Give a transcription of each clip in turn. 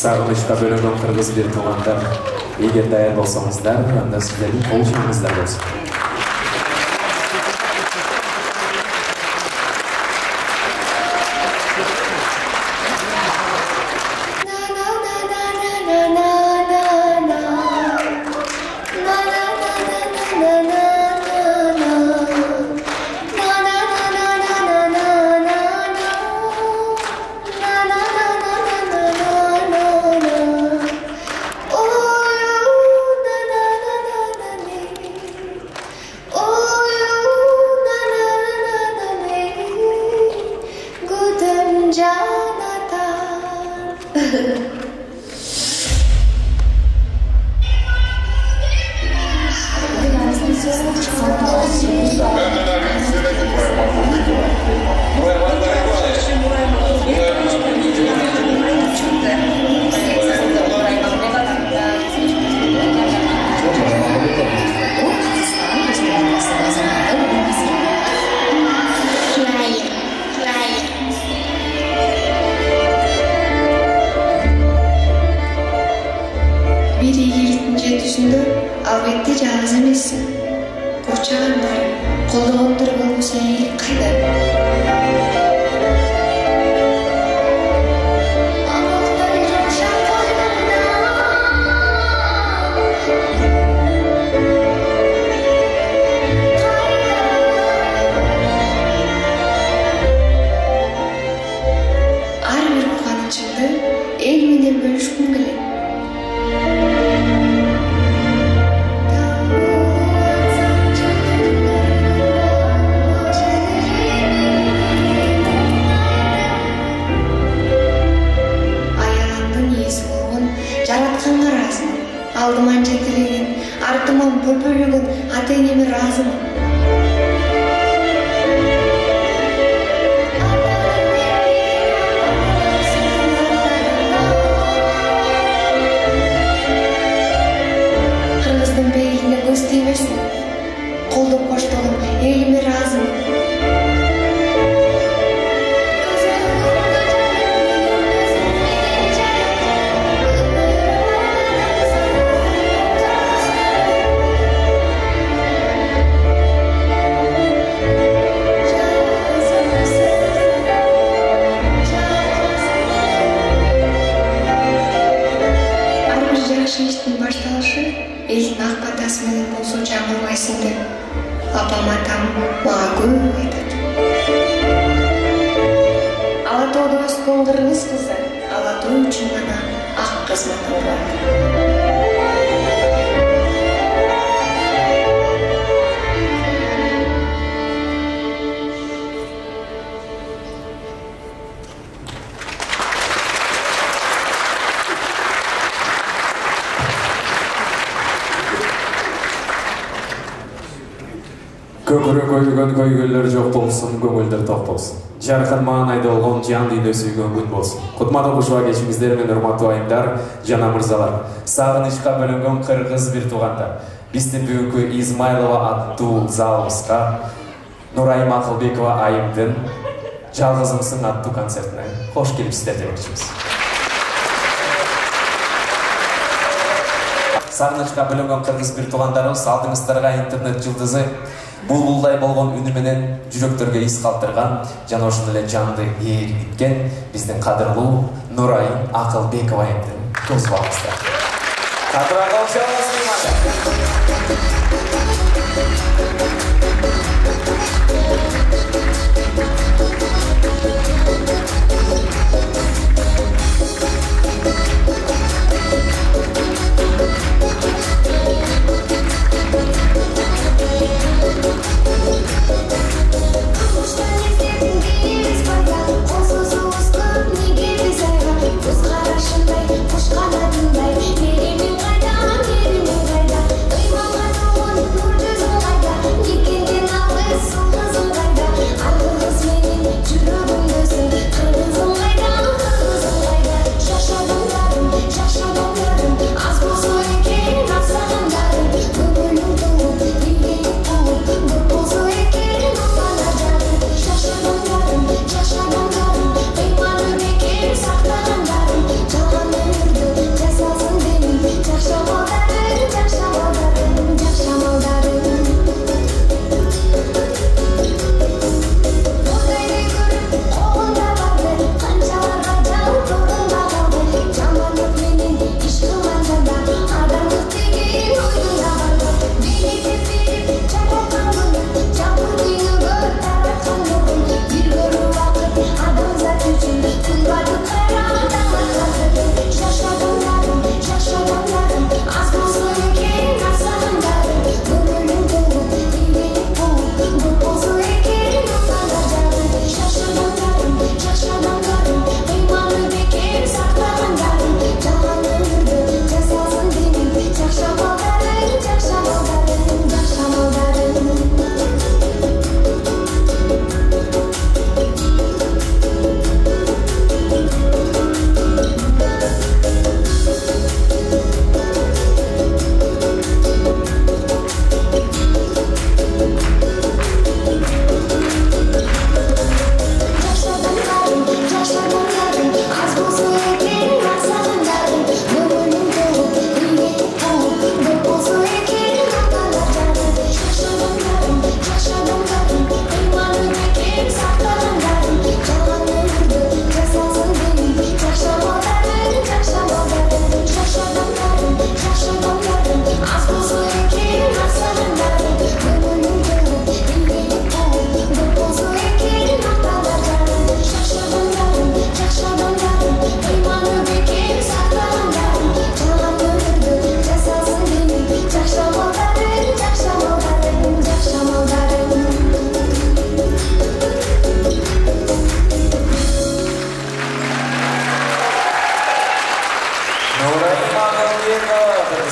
Сагынычка бөлөнгөн кыргыз бир туугандар, эгер даяр болсоңуздар, анда сиздердин кол чабыңыздар болсун. Albatta жалгыз эмессиң. Курчагандар, колдогондор болбосо эйлик кайда? Ар бир кубанычымды эл менен бөлүшкүм келет. Жаратканга разымын. Алдыман жетелеген, артыман бөлбөлөгөн ата-энеме разымын. Кыргыздын бейилине көз тийбесин. Колдоп коштогон элиме разымын. Иштин башталышы элдин ак батасы менен болсо жаңылбайсың деп апам атам мага көп айтат. Ала тоодо өскөн кыргыз кызы ала тоо үчүн гана ак кызмат алат. Көкірі көйгөн көйгөлөр жок болсун, көңүлдөр ток болсун. Жаркын маанайда болгон жан дүйнө сүйгөн күн болсун. Кутмандуу кушуа кечиңиздер менен урматтуу айымдар, жана мырзалар. Сагынычка бөлөнгөн кыргыз бир туугандар. Биздин бүгүнкү Измайлова аттуу залыбызга Нурайым Акылбекова айымдын Жалгызымсың аттуу концертине кош келипсиздер демекчибиз. Сагынычка бөлөнгөн кыргыз бир туугандарыбыз алдыңыздарга интернет жылдызы булбулдай болгон үнү менен жүрөктөргө из калтырган жана ошондой эле жанды ээриткен биздин кадырлуу Нурайым Акылбекова айымдын тосубагыбызда. Кадырга Кайда,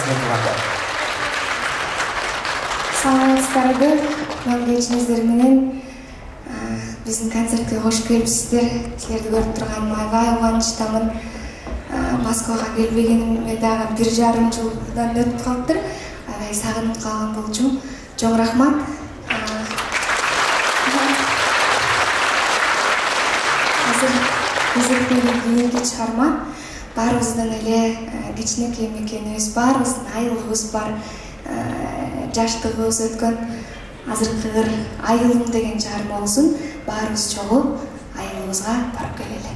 кырсыны кылганда. Саламатсыздарбы, кечиңиздер менен биздин концертке кош келипсиздер. Силерди көрүп турганыма аябай кубанычтамын. Москвага келбегениме дагы 1,5 жылдан өтүп калыптыр. Аябай сагынып калган болчумун. Чоң рахмат. Азыр кезектеги кийинки чыгарма баарыбыздын эле кичинекей мекенибиз, баарыбыздын айылыбыз бар. Жаштыгыбыз өткөн азыркы кыр айылым деген чыгарма болсун. Баарыбыз чогуу айылыбызга барып келели.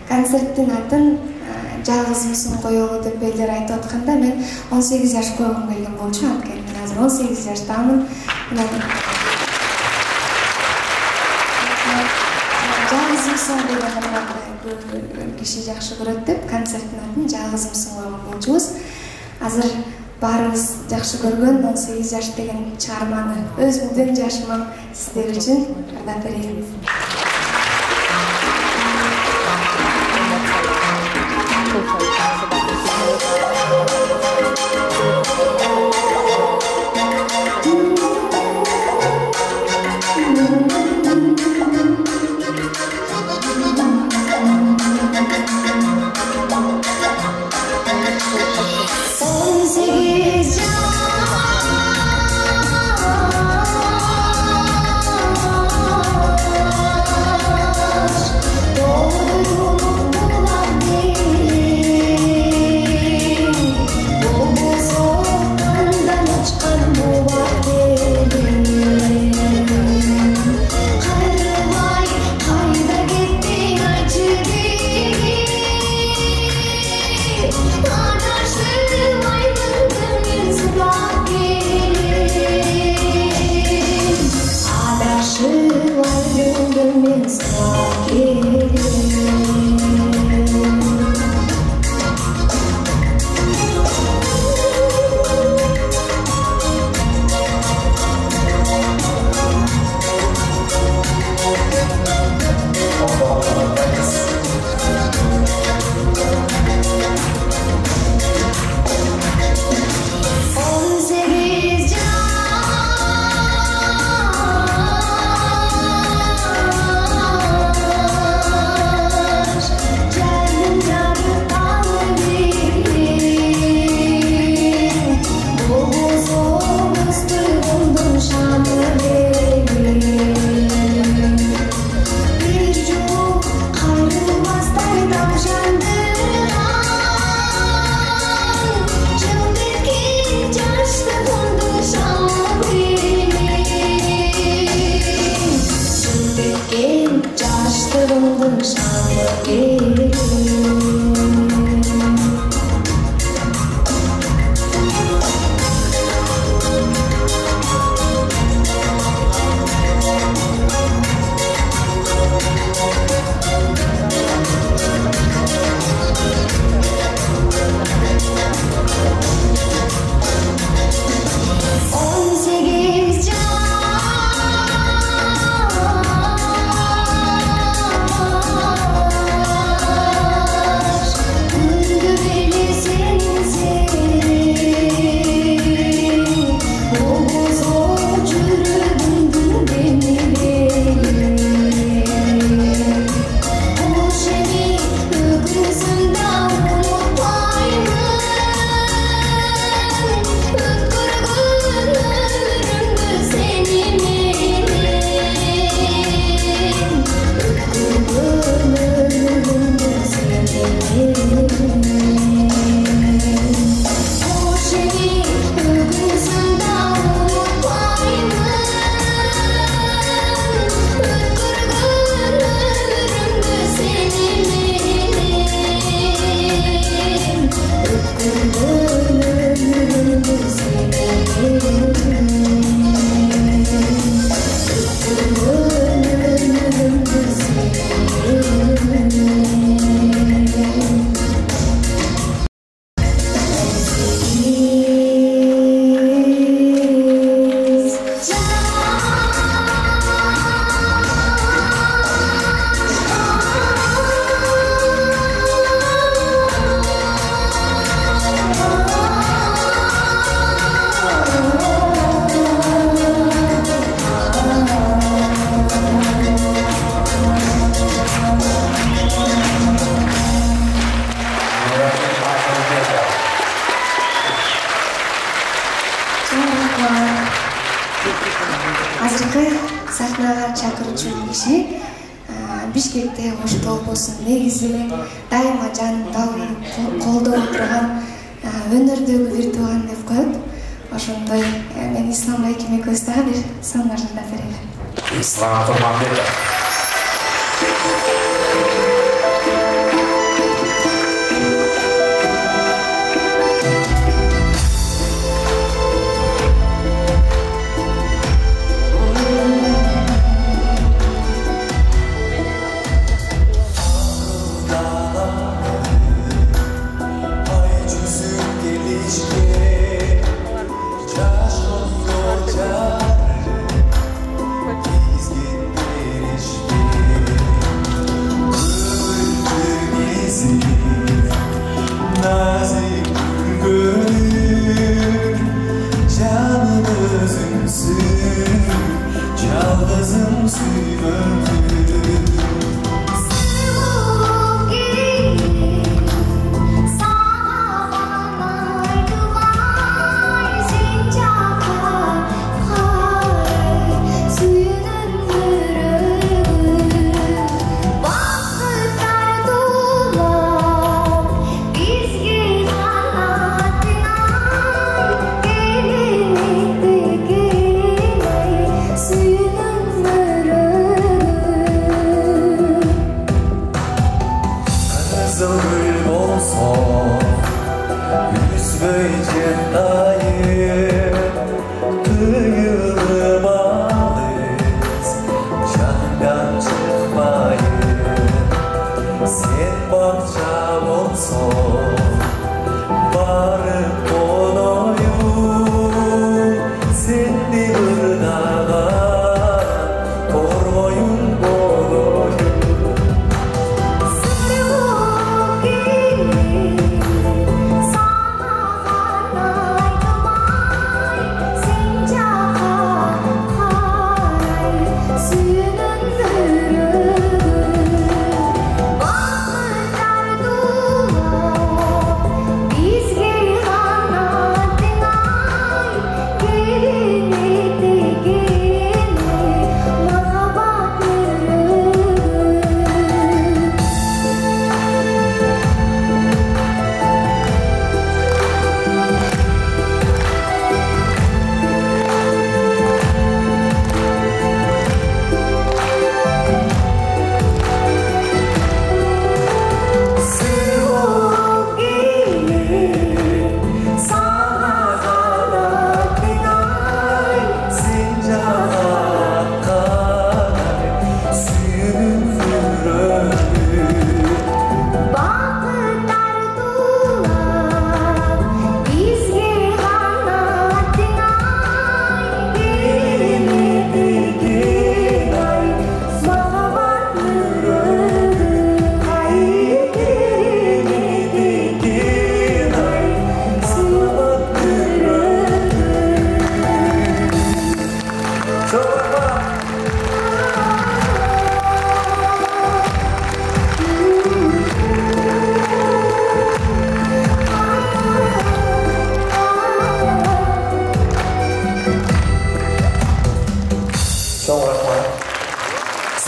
Концерттин атын жалгызымсың коелу деп элдер айтып атканда мен 18 жаш койгум келген болчу. Анткени мен азыр 18 жаштамын. Жалгызымсың деген киши жакшы көрөт деп концерттин атын жалгызымсың койгон болчубуз. Азыр баарыбыз жакшы көргөн 18 жаш деген чыгарманы өзүмдүн жашыма сиздер үчүн ырдап берейин. азыркы сахнага чакырчу киши Бишкекте коштол болсун, негизи эле дайыма жанымда колдоп турган өнөрдөгү бир тууган деп коет. Ошондой мен Ислам байкем экөөбүз дагы бир сонун жардам берели. Ислам Курманбеков.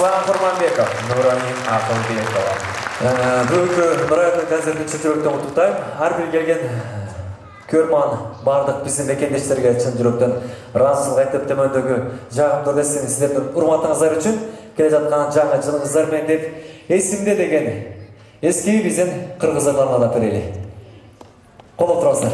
Ислам Курманбеков, Нурани Акылбекова. Бүгінгі Нұрайдың концертін шын жүректен құттықтаймын. Ар бір келген көрман бардық біздің мекендештерге шын жүректен разылық айтып төмендегі жағымды десін сіздердің урматыңыздар үшін келе жатқан жаңа жылыңыздармен деп есімде деген eski bizim Kırgızlarla da pereli. Kol oturasınlar.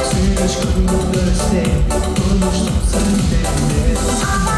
Suyuş kumlu gözle, konuştum sözlerinde.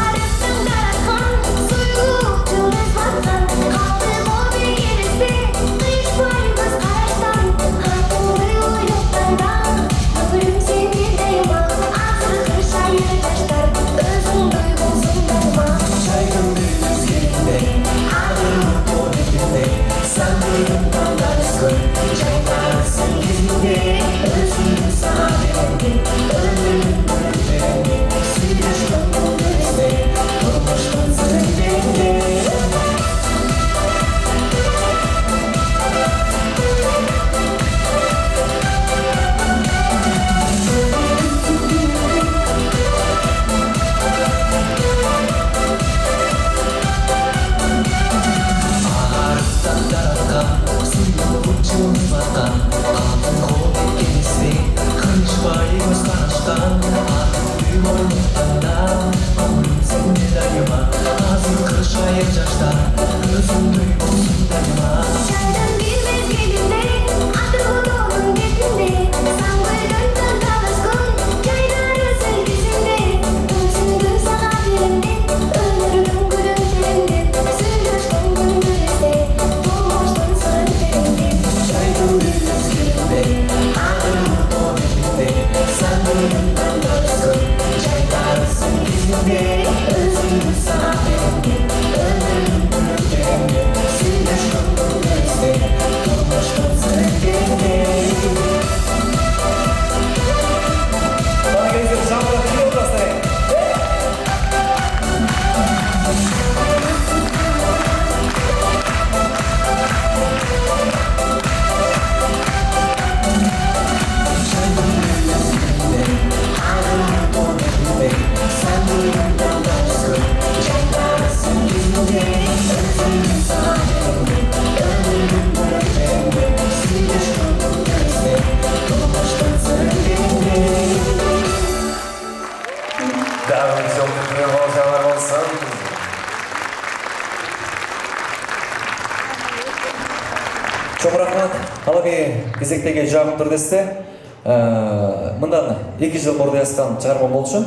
Çok rahmat. Алаби кезектеги жагым турдесте. Мындан 2 жыл мурда жазган чыгарма болчу.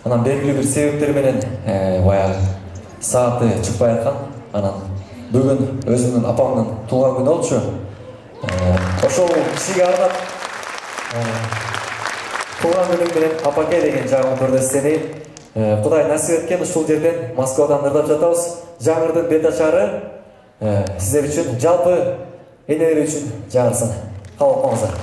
Анан белгилүү бир себептер менен баягы сааты чыкпай аткан. Анан бүгүн өзүмдүн апамдын туулган күнү болчу. Ошол кишиге арнап туулган күнүң менен апаке деген жагым турдестени Кудай насип эткен ушул жерден Москвадан ырдап жатабыз. Жаңырдын бет ачары сиздер үчүн, жалпы энелер үчүн жаңырсын. Кабыл алыңыздар.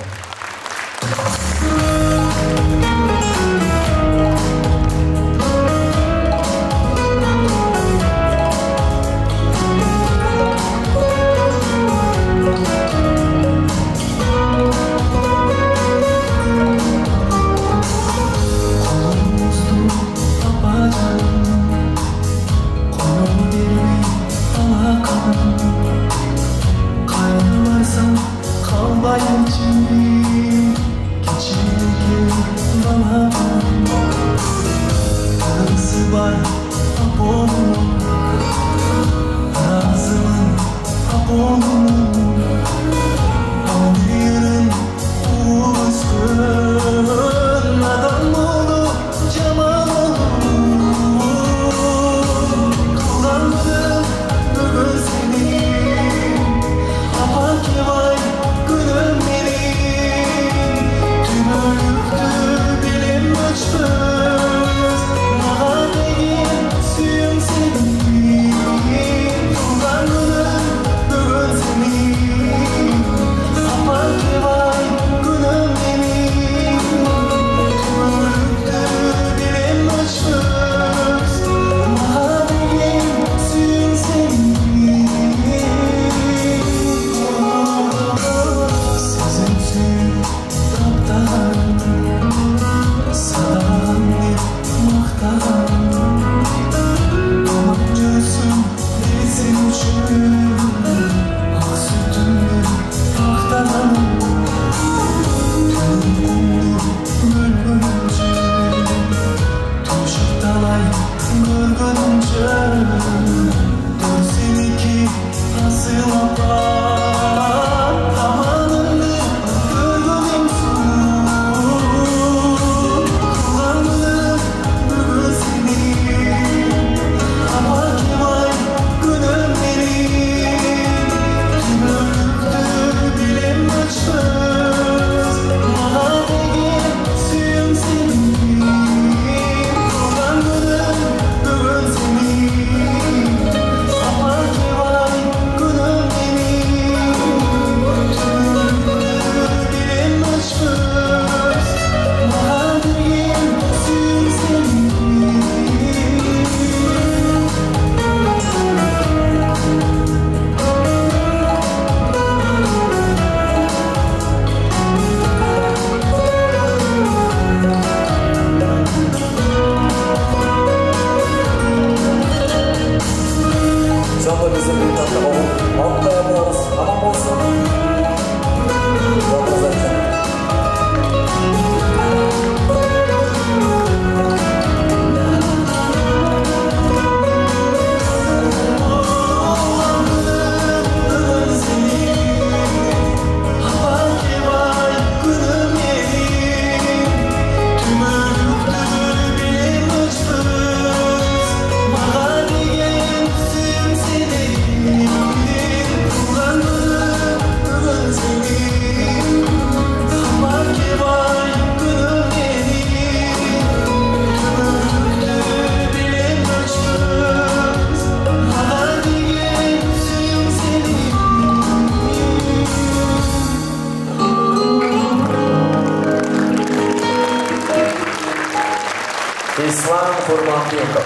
Ислам Курманбеков.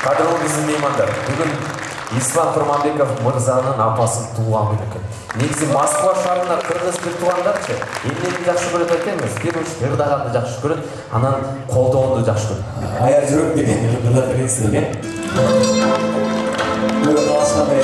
Кадрлы биздин меймандар. Бүгүн Ислам Курманбеков мырзанын апасын туулган күнү экен. Негизи Москва шаарында кыргыз тил туугандарчы эмнени жакшы көрөт экенбиз? Биринчи ырдаганды жакшы көрөт, анан колдоону жакшы көрөт. Аяр жүрөк деген мында принцип экен. Бүгүн алышкандай.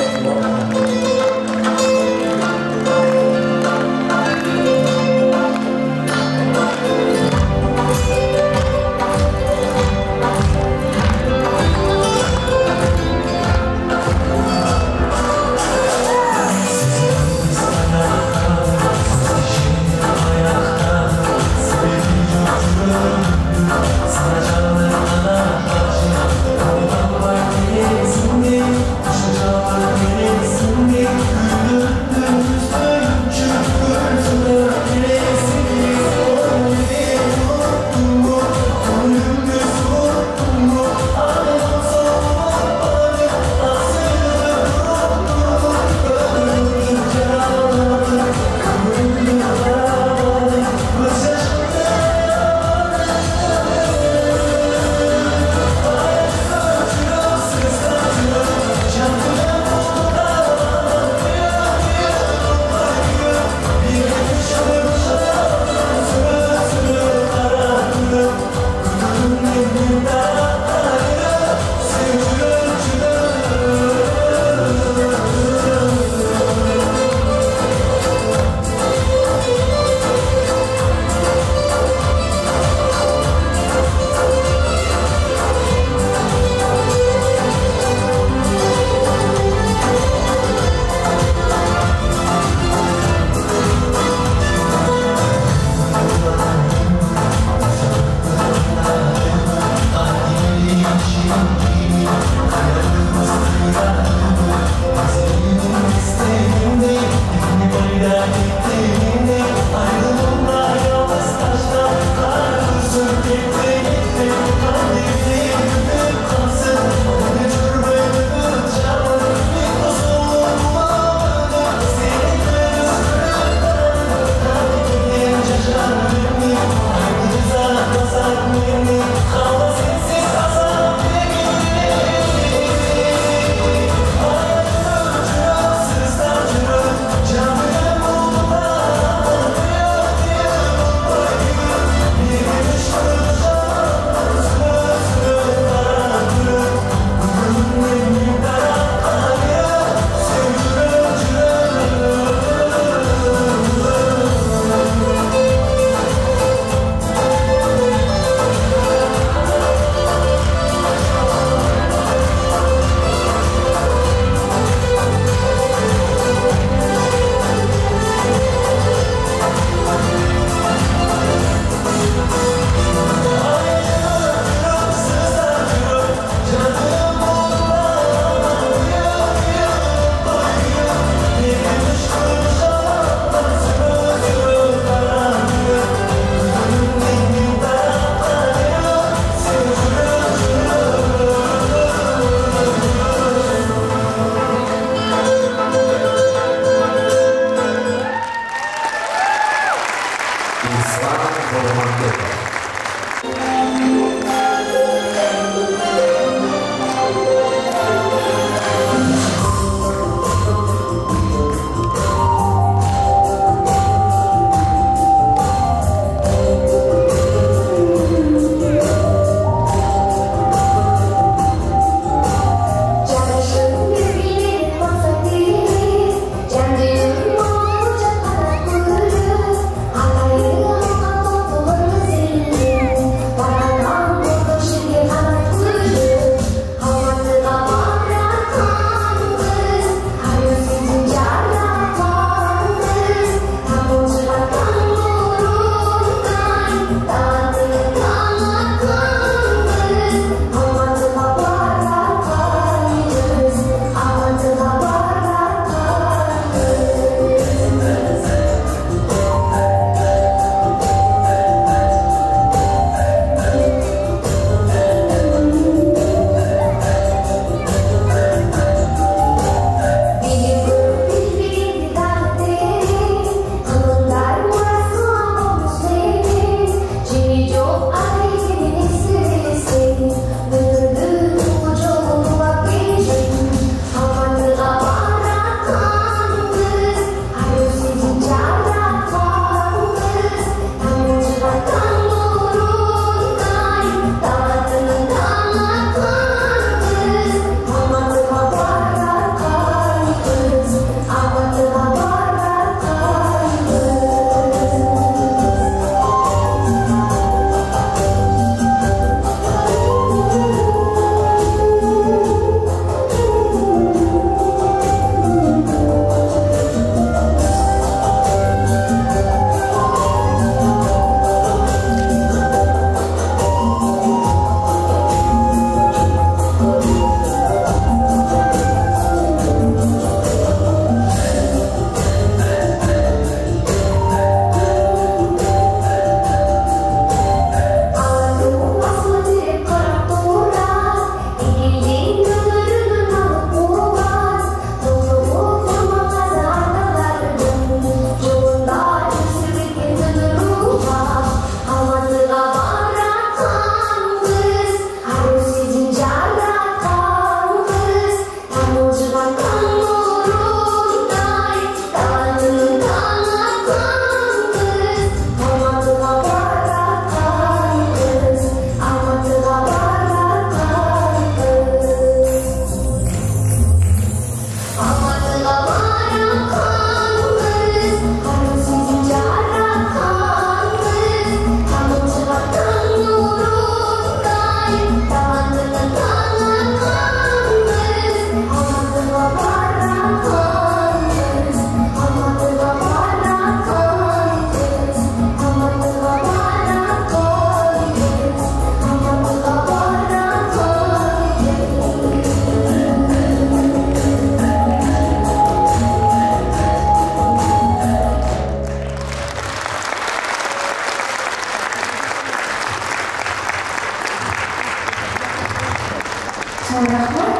Чоң рахмат.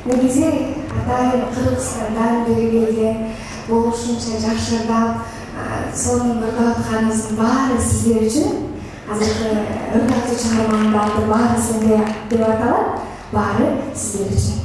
Негизи атайын Кыргызстандан бери келген болушунча жакшырдап сонун көрүп атканыңыздын баары сиздер үчүн. Азыркы ыргактуу чыгармалардын баары сенде деп аталат. Баары сиздер үчүн.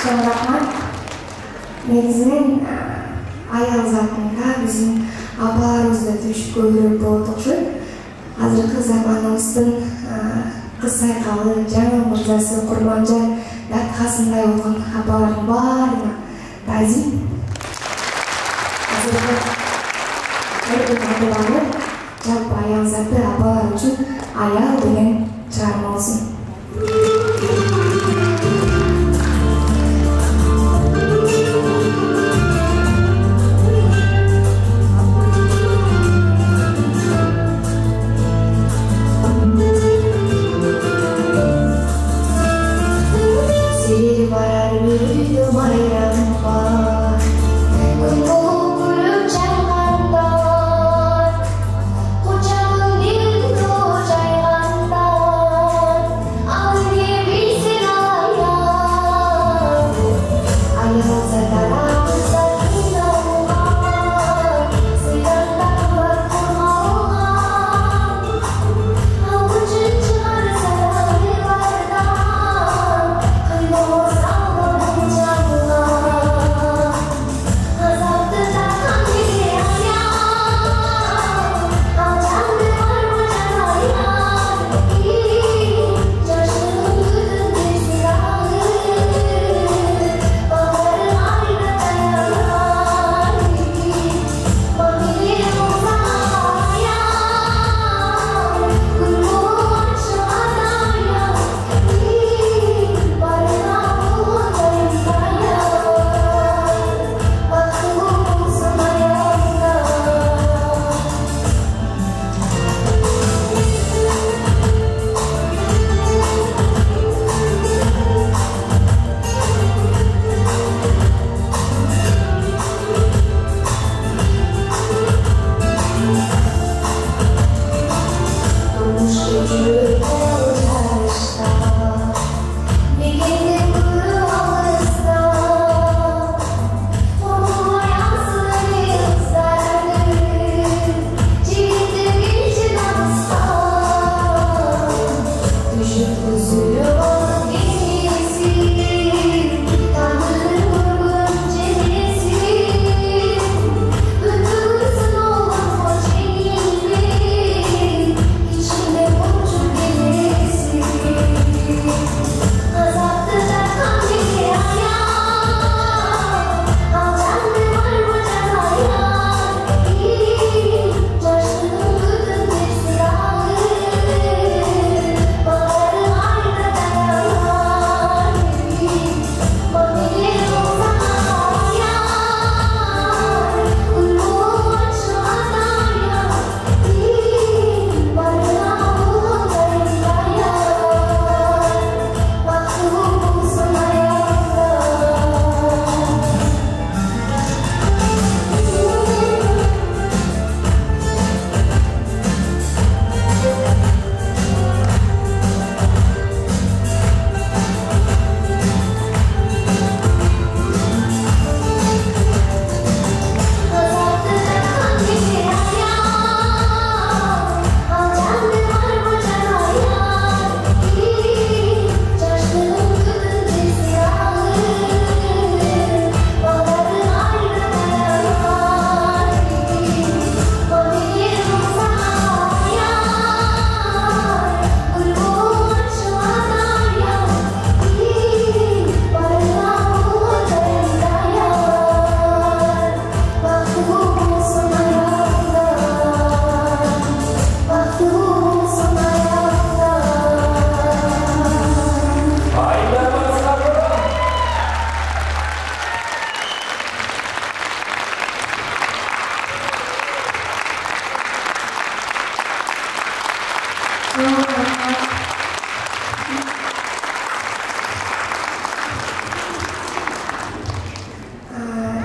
Чоң рахмат. Негизинен аял затында биздин абаларыбызда түшүп көбүрөөк болот окшойт. Азыркы заманыбыздын кыз сайкалы жаңы мырзасы Курманжан даткасындай болгон абалардын баарына тазим. Азыркы абалар жалпы аял заты абалар үчүн аял деген чыгарма болсун.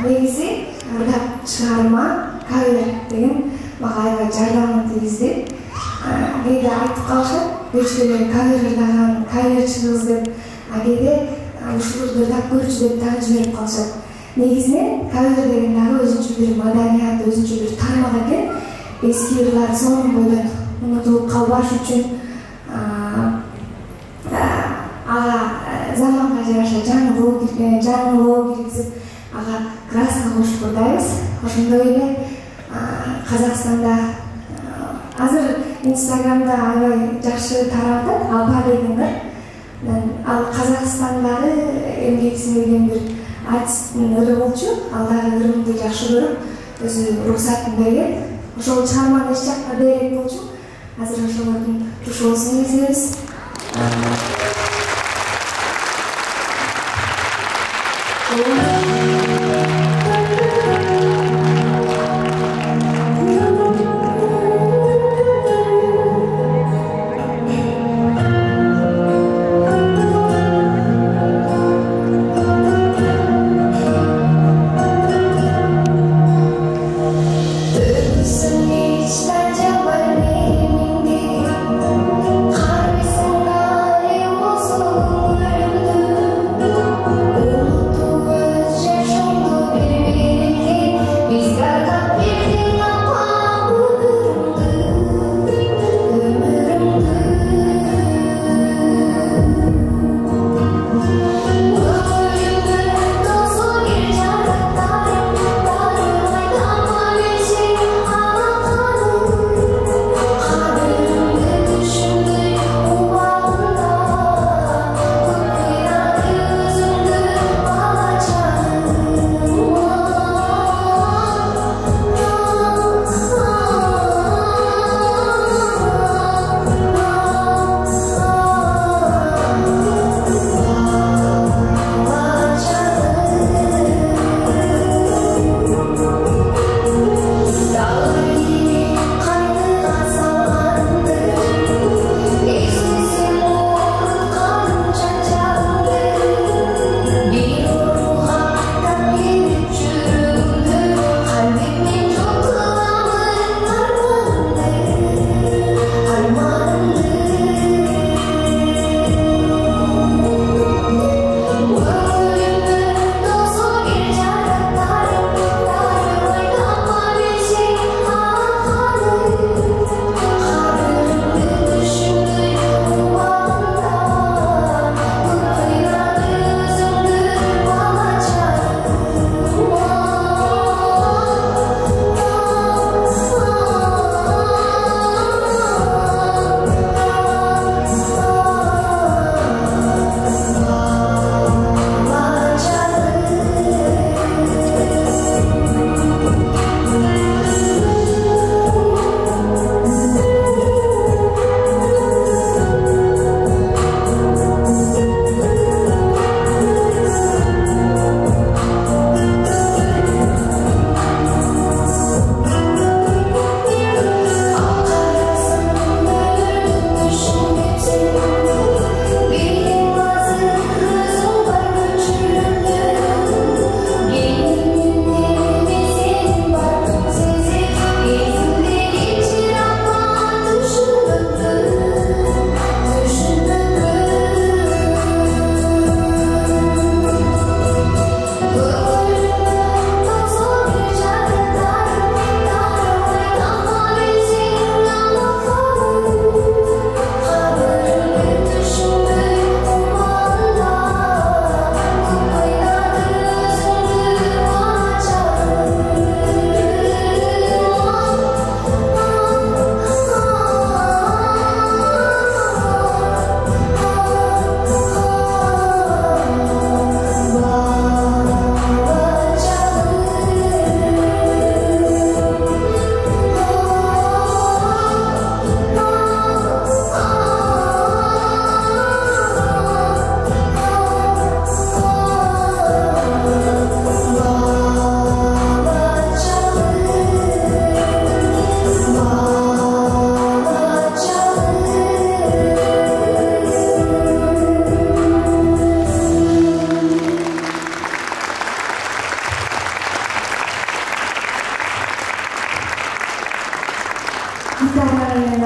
Негизи чыгарма кавер деген мага аябай жардамын тийгизди. Кээде айтып калышат, көчкөлөр кавер ырдаган, каверчи кыз деп, кээде ушуларды ырдап көрчү деп дагы жиберип калышат. Негизинен кавер деген дагы өзүнчө бир маданият, өзүнчө бир тармак экен. Эски ырлар сонун бойдон унутулуп калбаш үчүн ага заманга жараша жаңылоо киргизип, ага краска кошуп ырдайбыз. Ошондой эле Казакстанда азыр Инстаграмда аябай жакшы тарап атат Алпа деген ыр. Ал Казакстандагы эмгек сиңирген бир артисттин ыры болчу. Ал дагы ырымды жакшы көрүп, өзү уруксатын берген. Ошол чыгарманы эч жакка берет болчу. Азыр ошолордун тушоосун эзебиз. Just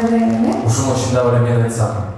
да берем эме. Ушунун ичинде бар эмен айтсам.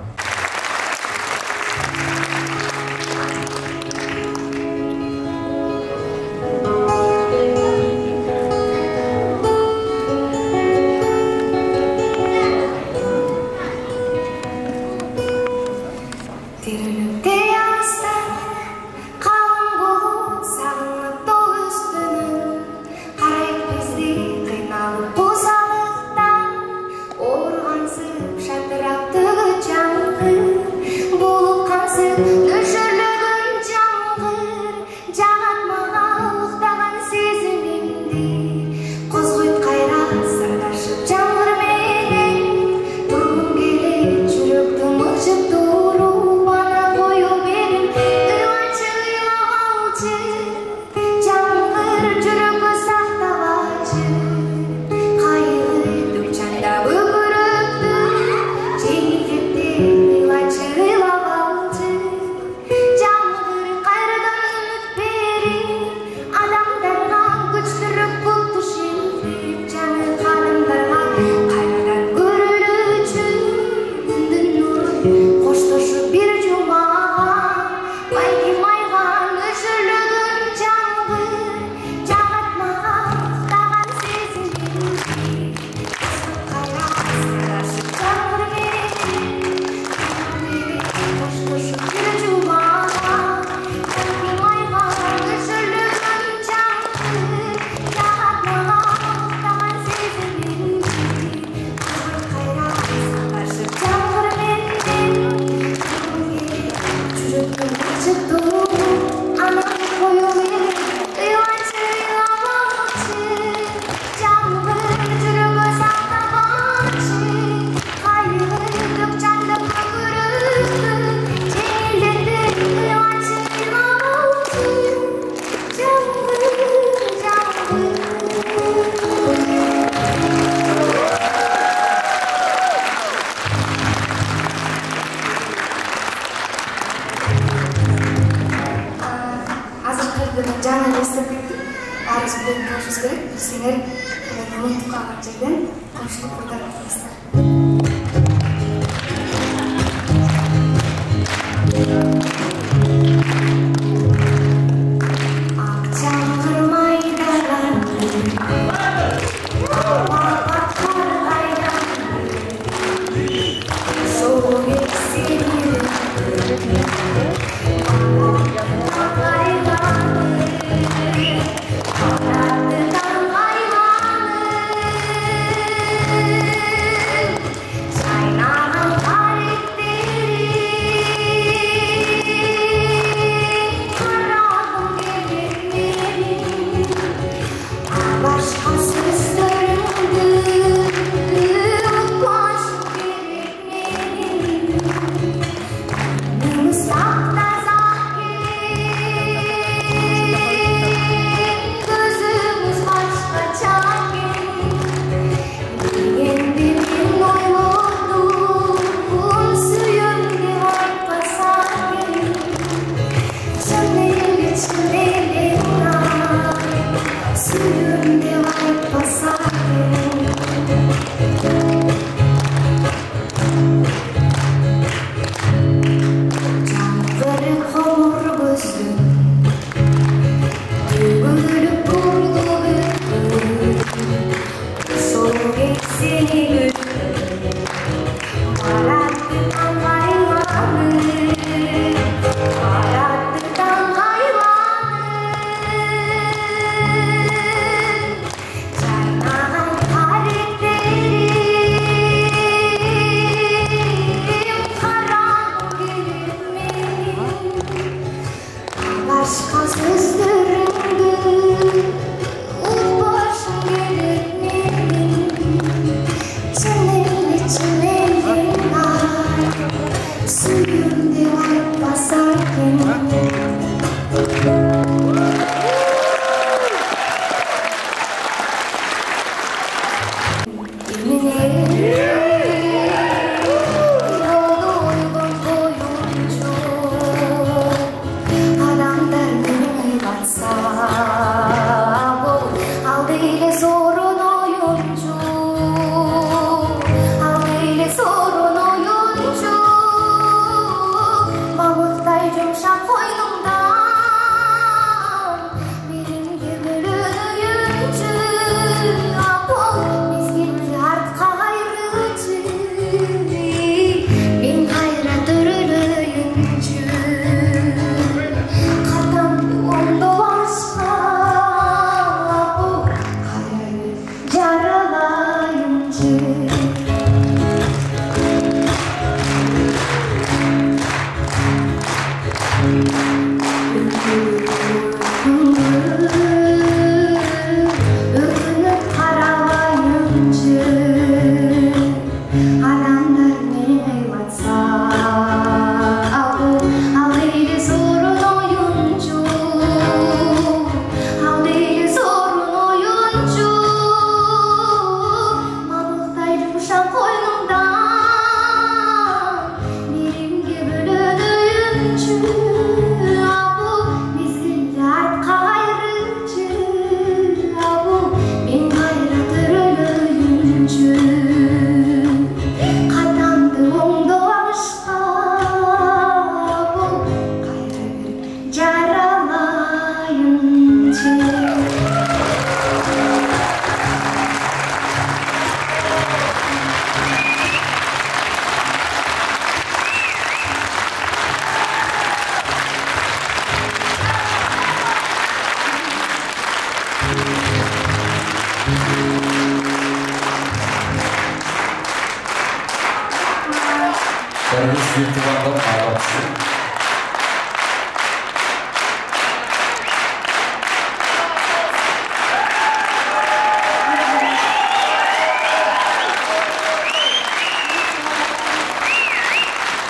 Servis YouTube'dan ağlatsın.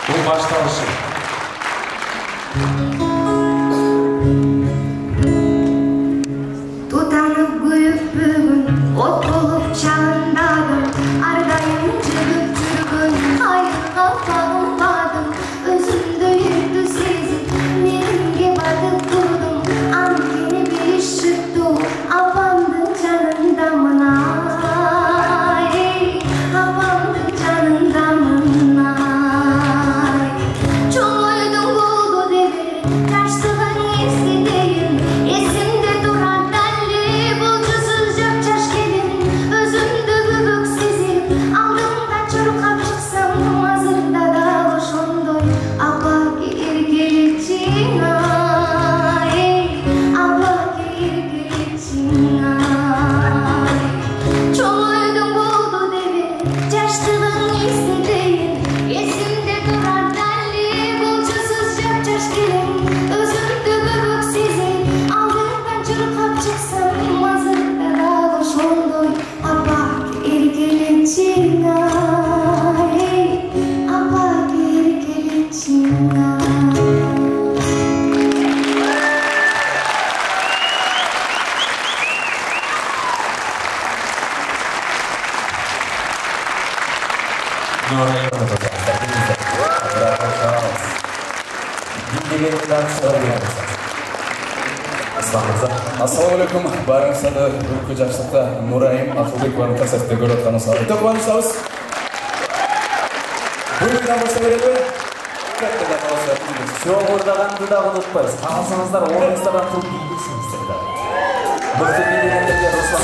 Bu başlanışı. Tutanıp büyük bugün, ot bulup çağındadım. Ardayım çıkıp çürgün, hayır kalmadım. Özümde yürüdü sezip, benimge batıp durdum. Ankeni bir iş çıktı, apamdın canındamın ay. Apamdın canındamın ay. Çoğuydum buldu devir, taştığın istediğim. Esimde duran telli, bulcusuz yapçaş gelin. Özümde bübük sezip, aldımdan çırpıp çıksam. Hazırda da boşundoy, abla gelir gelircin ay. Abla gelir gelircin ay. Çoğuydum buldu devir, taştığın istediğim. Esimde duran telli, bulcusuz yapçaş gelin. Özümde bübük sezip, aldımdan çırpıp çıksam. Hazırda da boşundoy, abla gelir gelircin ay. Abla gelir gelircin ay. Assalamualaikum, bareng sada Ruku Jakshata Nuraim Atubik Wan Kasete Gorot Kanasa. Itu kawan saus. Bugün de başta verelim. Kettiler olsa. Çoğurdaganды да unutпайсыз. Қаласаңыздар, орныңыздардан тұрып билейсіңіздер да. Мықты билегендерге Руслан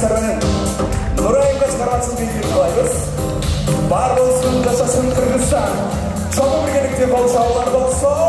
аңсармен Нұрайымға шығаратын бейбіт қалаймыз. Бар болсын, жашасын Қырғызстан. Жоғы біргелікте бол жаулар болсын.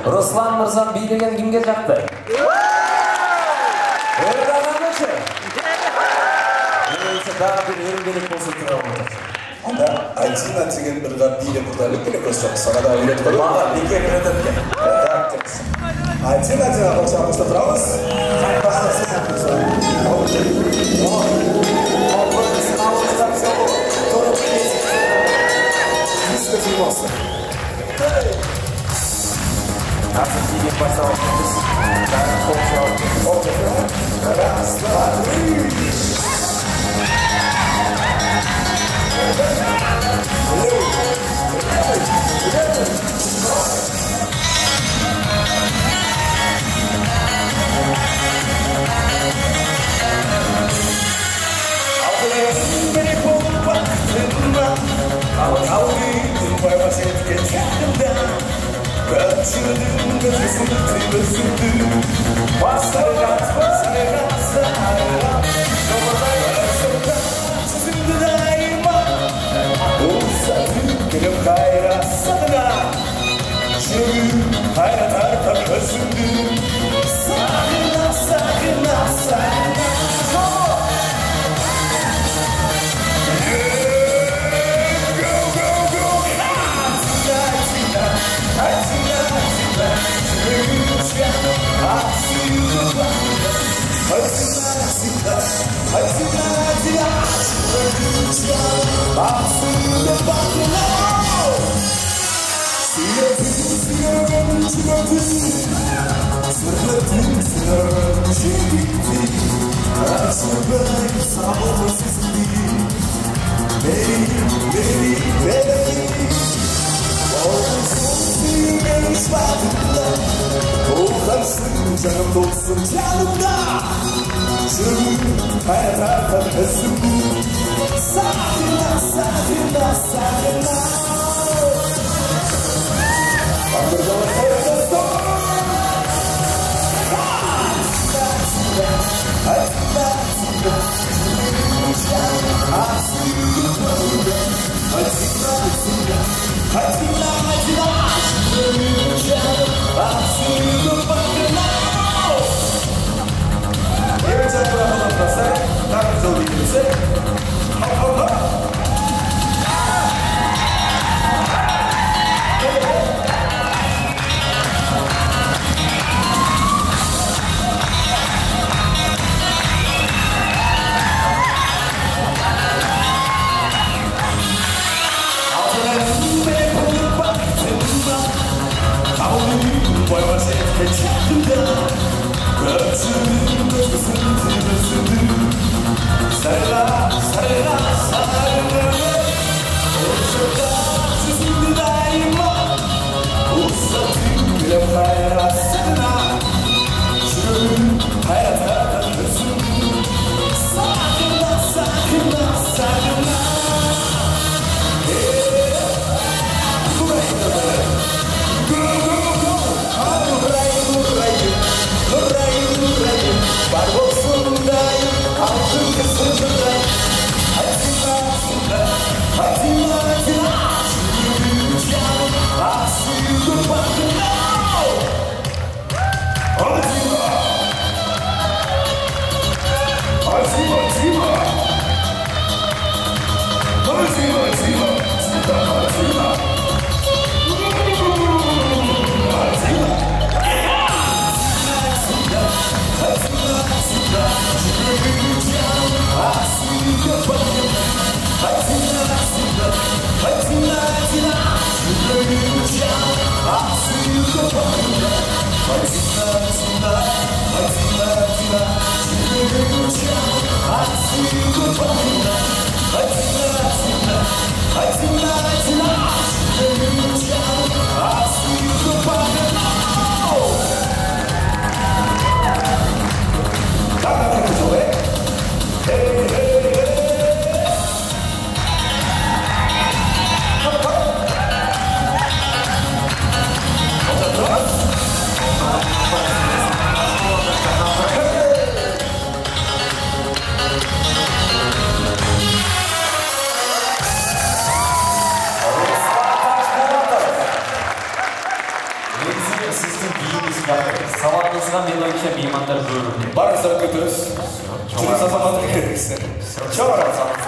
Руслан Мырзам билеген кимге жакты? Өрдағанычы? Нейсе дағы бір өрімгелік болсын тұра отырды. Анда Альтина деген бірға биле бұдалық келек өсіп, сана да үйрет қойып. Маған неге үйретіп кен? Альтина деген қошамызда тұрамыз. Artık iyi başlamışız. Ben konuşuyorum. Canım dostum yanımda, canım hayata kalmasın. Sakına, sakına, sakına. Andırdalı hayata Айрықша меймандар көрінеді. Барыңыздар көтеріңіз. Жұмыс азаматы керексіздер. Чоң рахмат.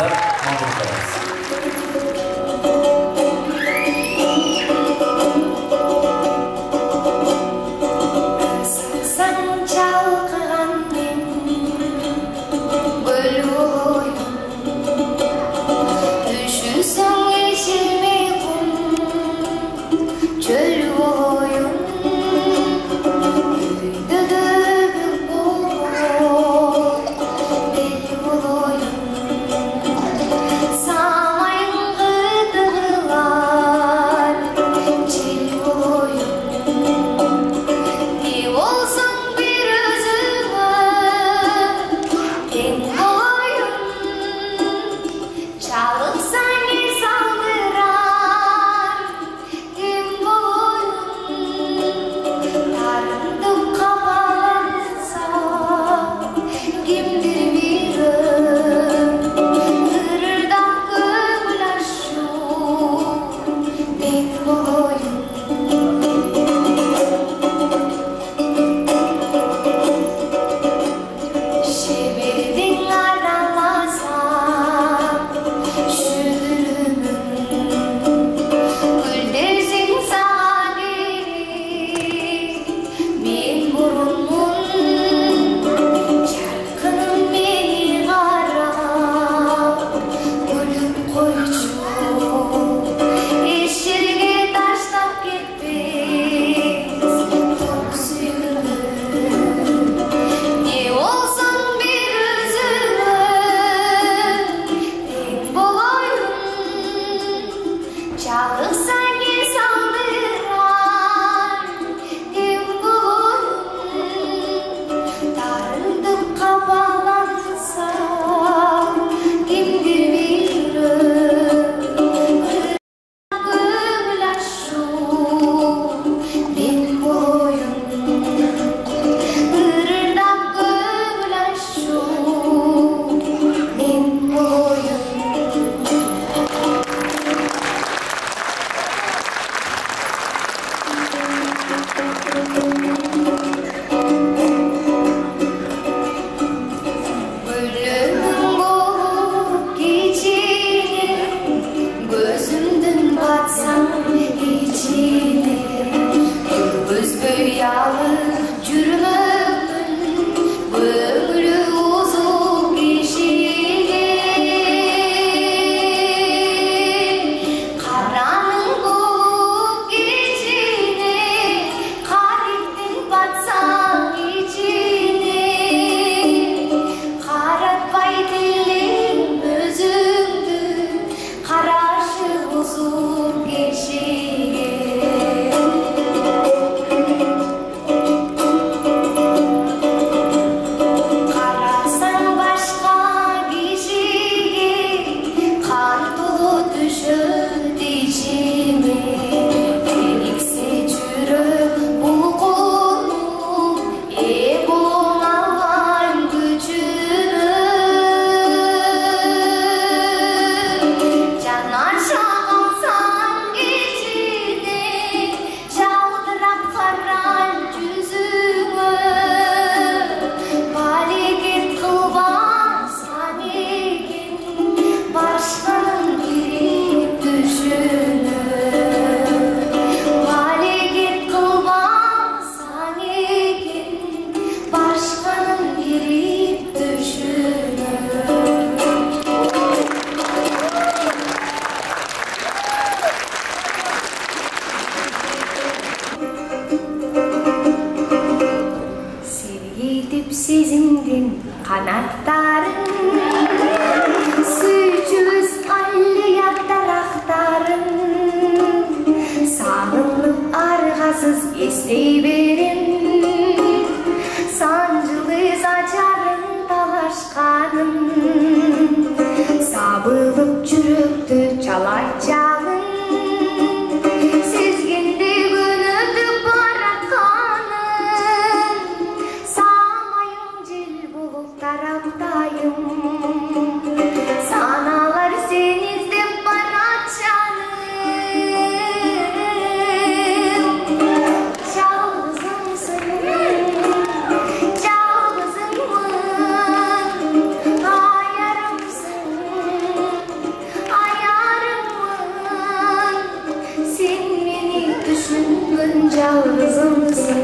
жалғызымсың.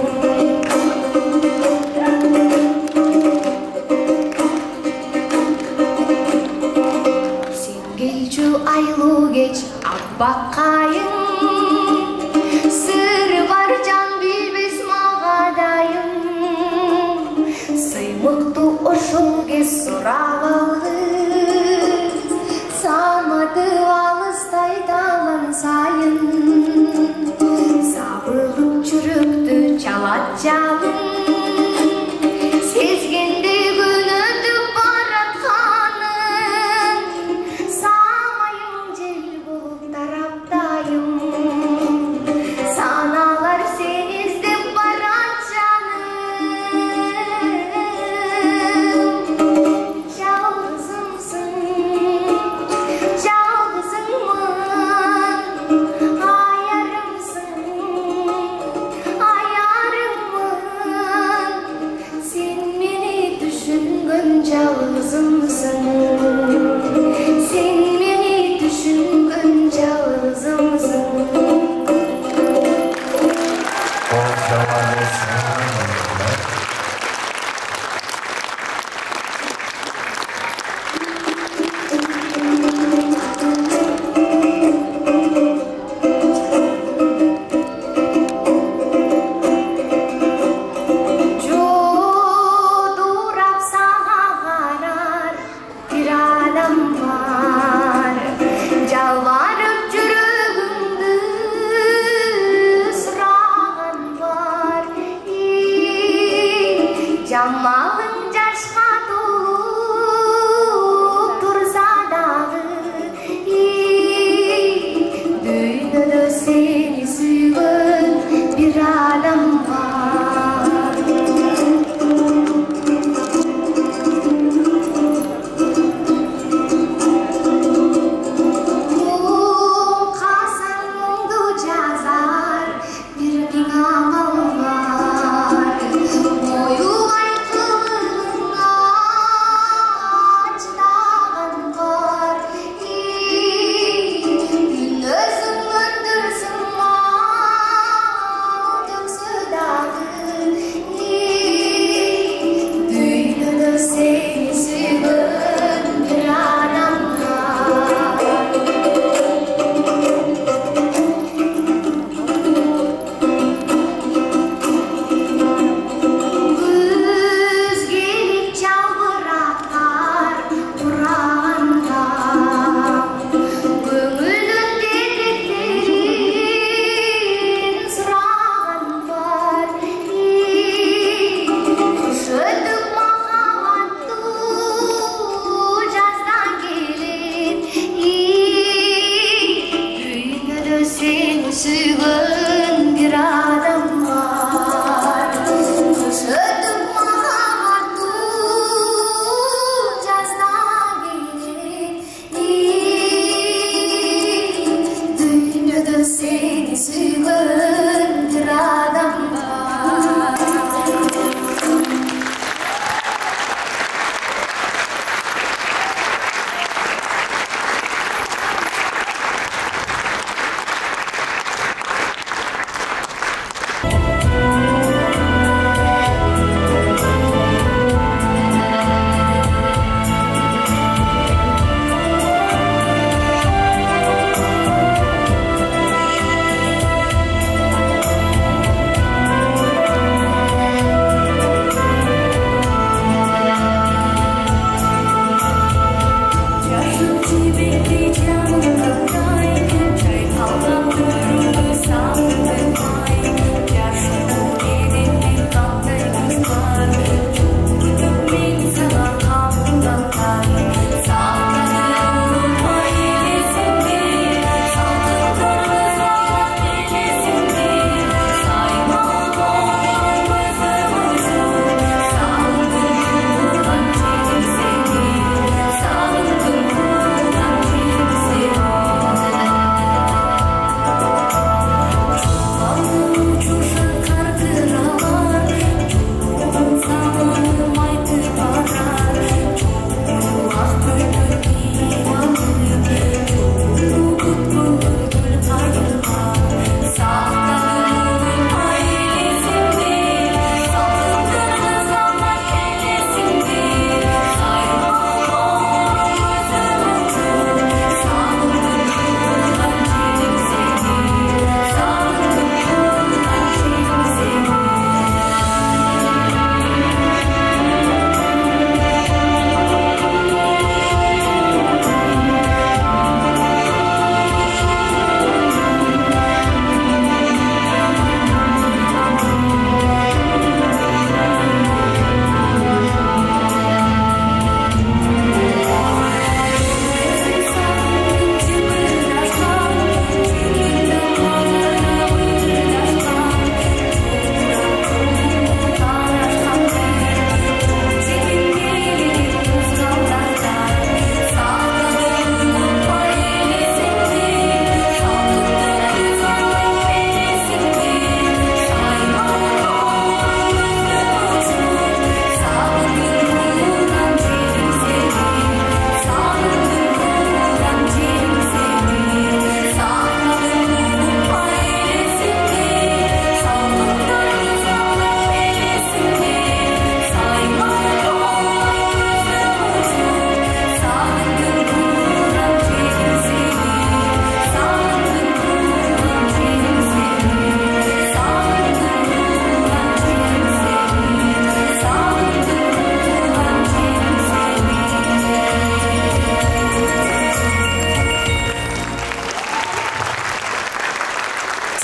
Сен келчү айлуу кеч аппакайың, сыры бар жан билбес магадайың. Сыймыктуу ошол кез сурап алгыс, саматып алыстай таман сайын. Сабылып жүрөктү чалат жалын, сезгенде күн өтүп баратканын. Самайың жел болуп тараптайым, саналар сени издеп барат жаным. Жалгызымсың, жалгызыңмын, аярымсың, аярыммын.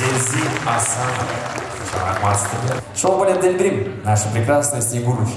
Сезим Асанов. Шоу «Балет Дель Грим». Наши прекрасные снегурочки.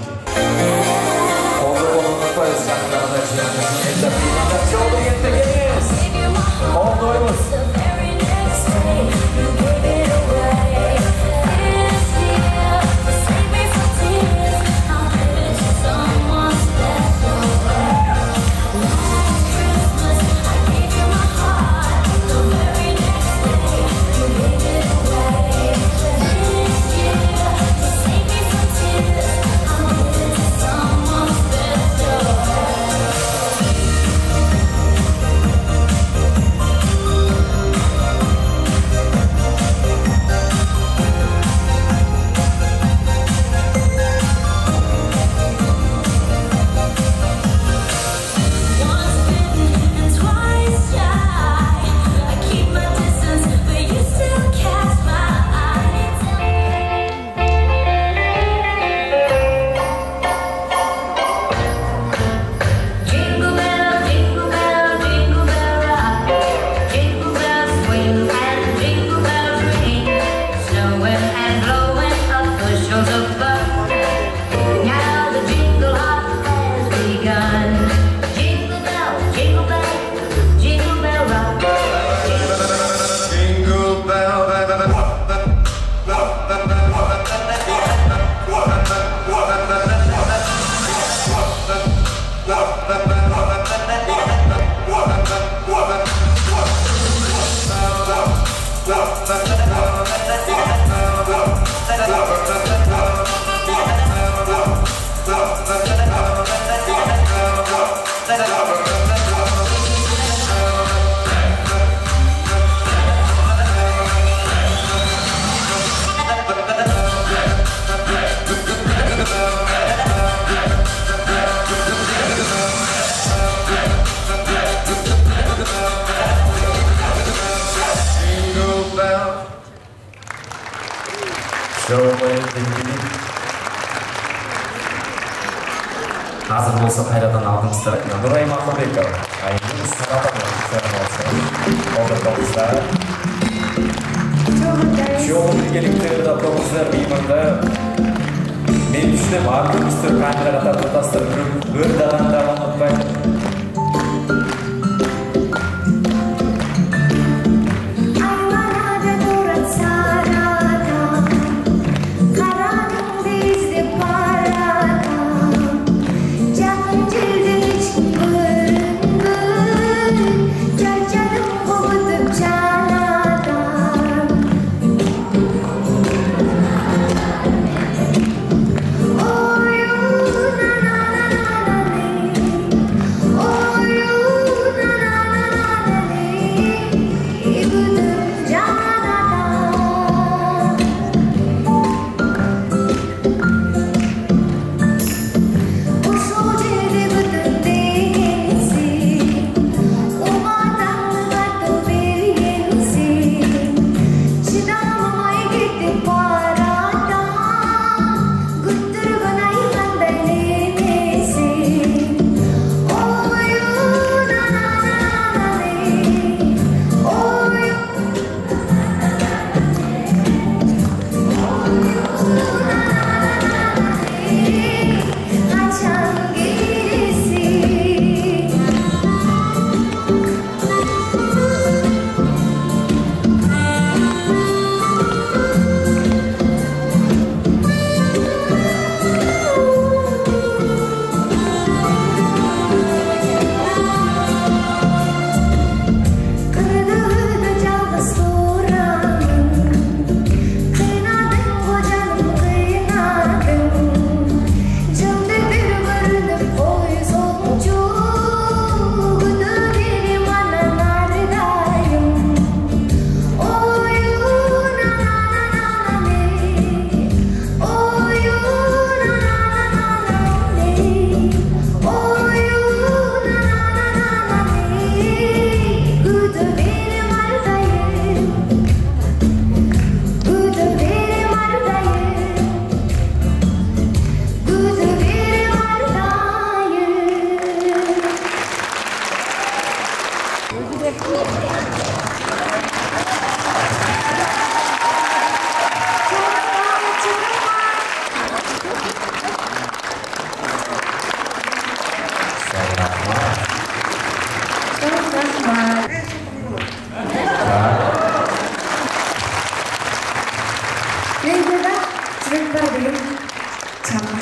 Hazır bolsa qayradan aldыңыздар. Нурай Махамбеков, Айнур Саратовна, Çoğu birgelikleri avtobuslar buyumunda ben düşündüm, avtobuslar kameraga tartib bir daganda unutmay. Сааттар деген чалгы.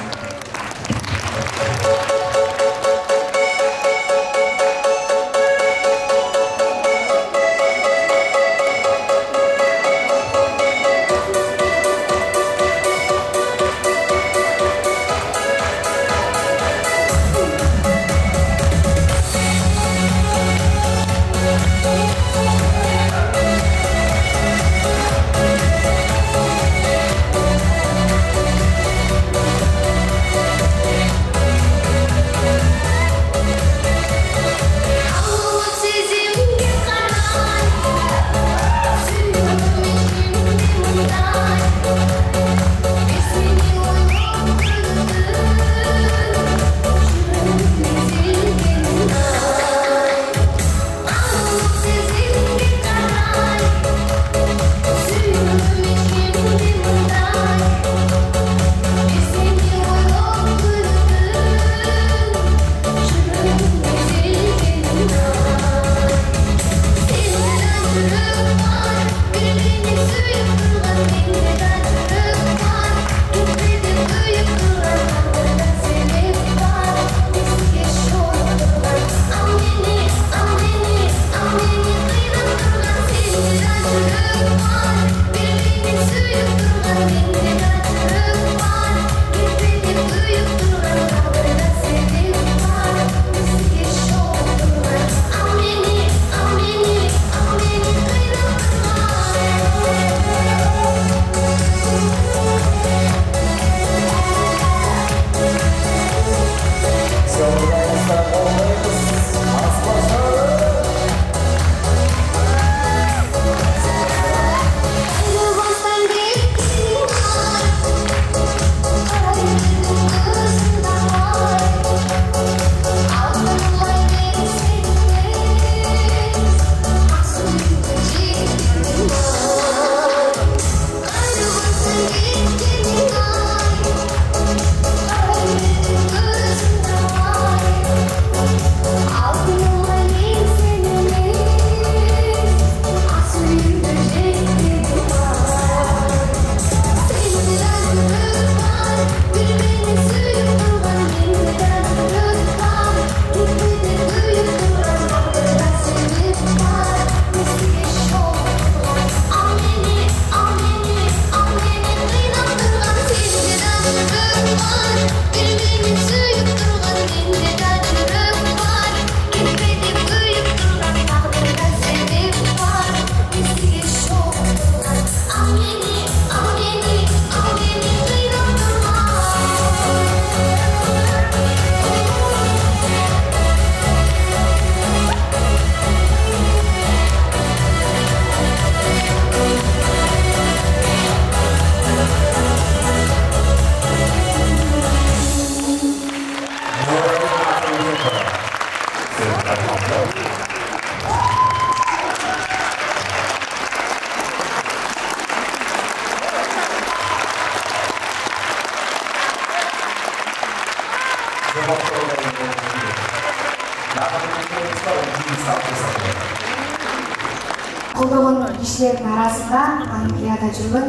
Колдогон кишилердин арасында Англияда жүргөн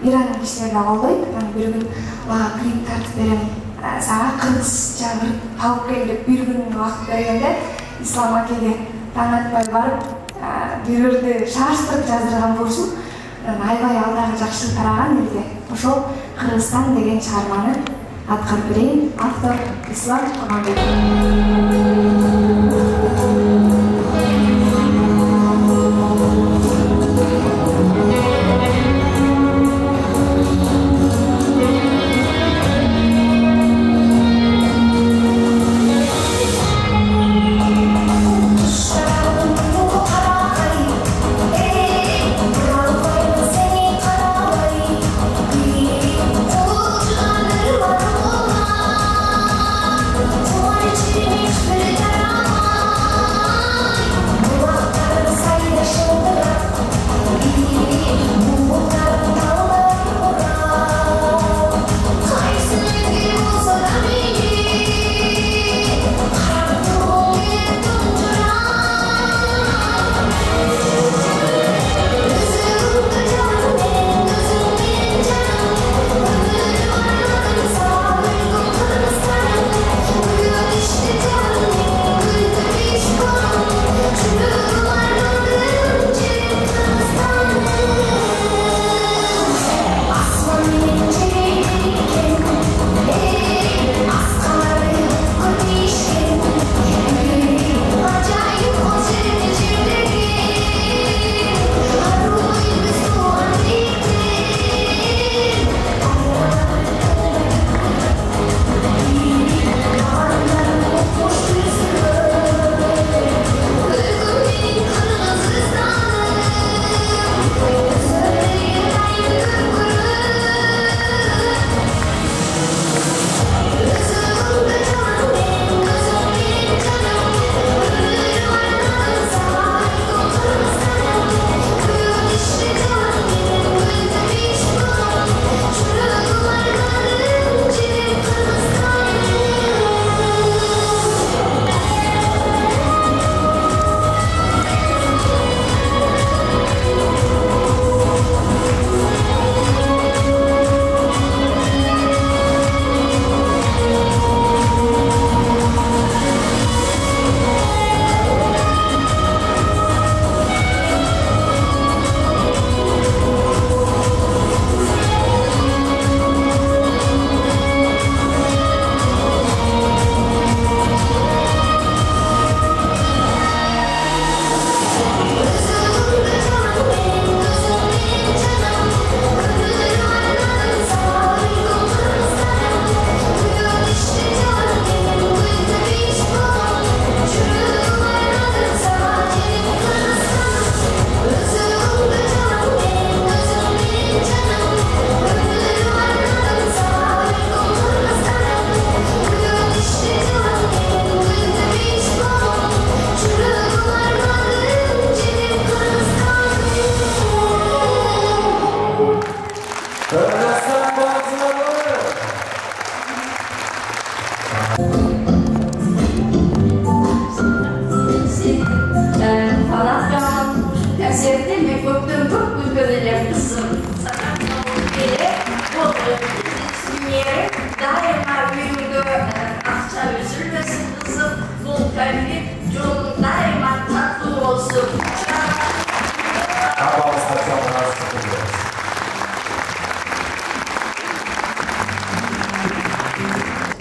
Иран кишилери да колдойт. Бир күн мага клип тартып берем, сага кыргызча бир алып кел деп бир күн убакыт бергенде Ислам акеге таң атпай барып бир бирди шаштырып жаздырган болчумун. Аябай алдагы жакшы тараган элде. Ошол Кыргызстан деген чыгарманы аткарып берейин. Автор Ислам Курманбеков. Thank you.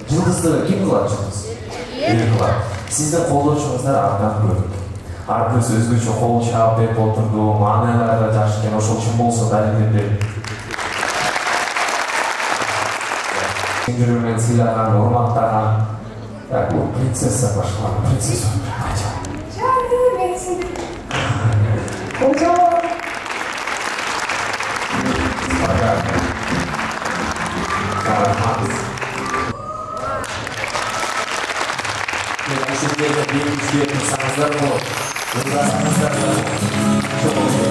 Жылдызды кім қылады жылдыз? Ел қылады. Сіздің қолдаушыңыздар арнап көрдік. Аркыз өзгөчө қол шағып беріп отырды, маңайларда жашкен ошол үшін болса дәлелдеп жүрмен сыйлаған, урматтаған принцесса башкалар, принцесса. Жаным, мен сені. Şurada bir insanlar bu. Burada insanlar çok oluyor.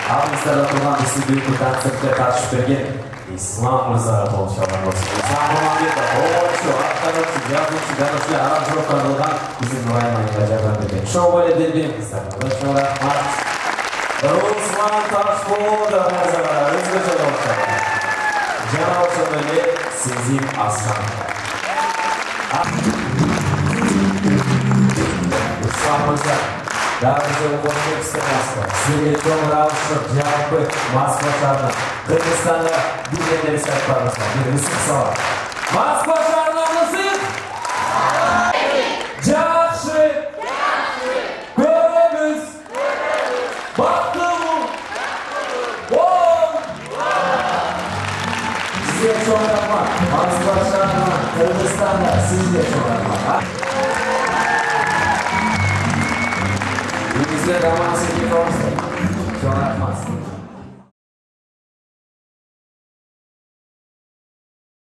Ağızlara tutan bizi büyük bir konsertte karşı bergen İslam Mırza'a konuşalım olsun. İslam Mırza'a oğuşu, aktarıcı, yazıcı, yanıcı, aranjörü karılgan bizim Nurayman'ın acaba dedi. Şov böyle delbenim kızlarına. Çok rahmat. Ruslan Taşboğlu'da her zaman özgürce oluşalım. Can olsun böyle sizin aslan. İslam Mırza'a. Дәріже контексті Москва. Сізге тоңыраушы жалпы Москва шарына. Қырғызстанда билетері сәтпарымызға. Біргісік сала. Москва шарына мұсық! Жақшы! Көріміз! Бақтымы! Оң! Sizge çok rahmat. Azerbaycan'da, Kırgızistan'da sizge çok rahmat. Bizde Roman Sekikov'da çok rahmat.